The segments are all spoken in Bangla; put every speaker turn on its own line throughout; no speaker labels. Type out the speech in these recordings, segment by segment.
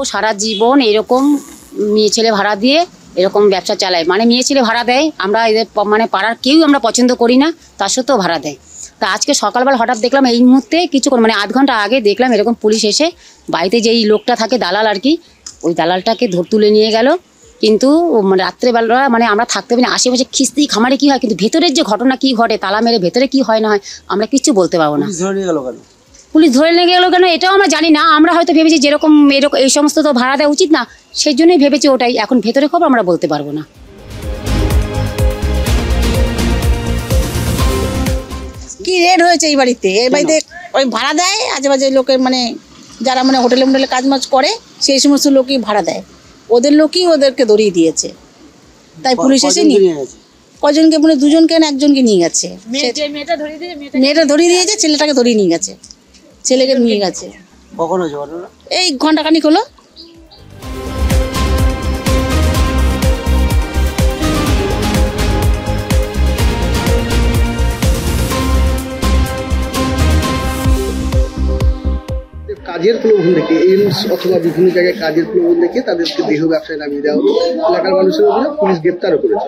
সারা জীবন এরকম মেয়ে ছেলে ভাড়া দিয়ে এরকম ব্যবসা চালায়, মানে মেয়ে ছেলে ভাড়া দেয়। আমরা এদের মানে পাড়ার কেউ আমরা পছন্দ করি না, তার সত্ত্বেও ভাড়া দেয়। তা আজকে সকালবেলা হঠাৎ দেখলাম এই মুহূর্তে কিছুক্ষণ মানে আধ ঘন্টা আগে দেখলাম এরকম পুলিশ এসে বাড়িতে যেই লোকটা থাকে দালাল আর কি, ওই দালালটাকে তুলে নিয়ে গেল। কিন্তু রাত্রেবেলা মানে আমরা থাকতে পারি না, আশেপাশে খিস্তি খামারে কী হয়, কিন্তু ভেতরের যে ঘটনা কী ঘটে, তালা মেরে ভেতরে কী হয় না হয় আমরা কিচ্ছু বলতে পারবো না। পুলিশ ধরে নিয়ে গেলো কেন এটাও আমরা জানি না। আমরা হয়তো ভেবেছি যেরকম এরকম এই সমস্ত তো ভাড়া দেওয়া উচিত না, সেই জন্যই ভেবেছি ওটাই। এখন ভেতরে খবর আমরা বলতে পারবো না।
কি রেট হয়েছে এই বাড়িতে? এই বাড়িতে ওই ভাড়া দেয় আজেবাজে লোকের, মানে যারা মানে হোটেলে মোটেলে কাজ মাজ করে সেই সমস্ত লোকই ভাড়া দেয়, ওদের লোকই ওদেরকে ধরিয়ে দিয়েছে। তাই পুলিশ এসে কজনকে, মানে দুজনকে না একজনকে নিয়ে গেছে। মেয়েটা ধরিয়ে দিয়েছে, ছেলেটাকে ধরিয়ে নিয়ে গেছে, ছেলেকে নিয়ে গেছে।
কখন হয়েছে ঘটনা?
এই ঘন্টাখানিক হলো।
কাজের প্রলোভন দেখে এইমস অথবা বিভিন্ন জায়গায় কাজের প্রলোভন দেখে তাদেরকে দেহ ব্যবসায় নামিয়ে দেওয়া হলো। এলাকার মানুষের উপরে পুলিশ গ্রেপ্তারও করেছে।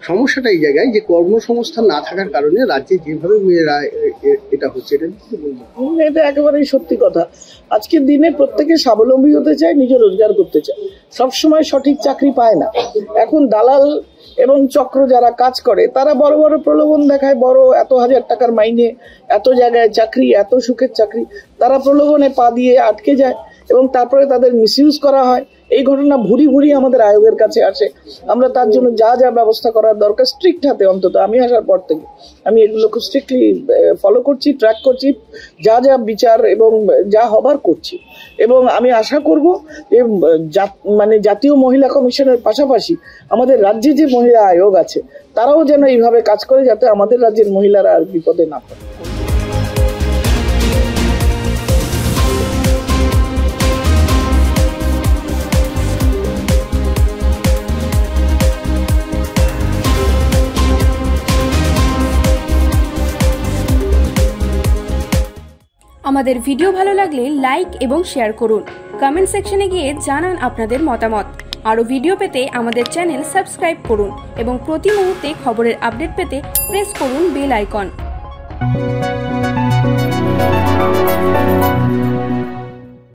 সমস্যাটা এই জায়গায় যে কর্মসংস্থান না থাকার কারণে রাজ্যে যেভাবে মেয়েরা এটা হচ্ছে, এটা কি বলবো?
এটা একেবারেই সত্যি কথা। আজকের দিনে প্রত্যেকে স্বাবলম্বী হতে চায়, নিজে রোজগার করতে চায়, সবসময় সঠিক চাকরি পায় না। এখন দালাল এবং চক্র যারা কাজ করে তারা বড় বড় প্রলোভন দেখায়, বড় এত হাজার টাকার মাইনে, এত জায়গায় চাকরি, এত সুখের চাকরি, তারা প্রলোভনে পা দিয়ে আটকে যায় এবং তারপরে তাদের মিসইউজ করা হয়। এই ঘটনা ভুরি ভুরি আমাদের আয়োগের কাছে আসে। আমরা তার জন্য যা যা ব্যবস্থা করার দরকার স্ট্রিক্ট হাতে, অন্তত আমি আসার পর থেকে আমি এগুলো খুব স্ট্রিক্টলি ফলো করছি, ট্র্যাক করছি, যা যা বিচার এবং যা হবার করছি। এবং আমি আশা করব যে মানে জাতীয় মহিলা কমিশনের পাশাপাশি আমাদের রাজ্যে যে মহিলা আয়োগ আছে তারাও যেন এইভাবে কাজ করে, যাতে আমাদের রাজ্যের মহিলারা আর বিপদে না পড়ে।
আমাদের ভিডিও ভালো লাগলে লাইক এবং শেয়ার করুন। কমেন্ট সেকশনে গিয়ে জানান আপনাদের মতামত। আরও ভিডিও পেতে আমাদের চ্যানেল সাবস্ক্রাইব করুন এবং প্রতি মুহূর্তে খবরের আপডেট পেতে প্রেস করুন বেল আইকন।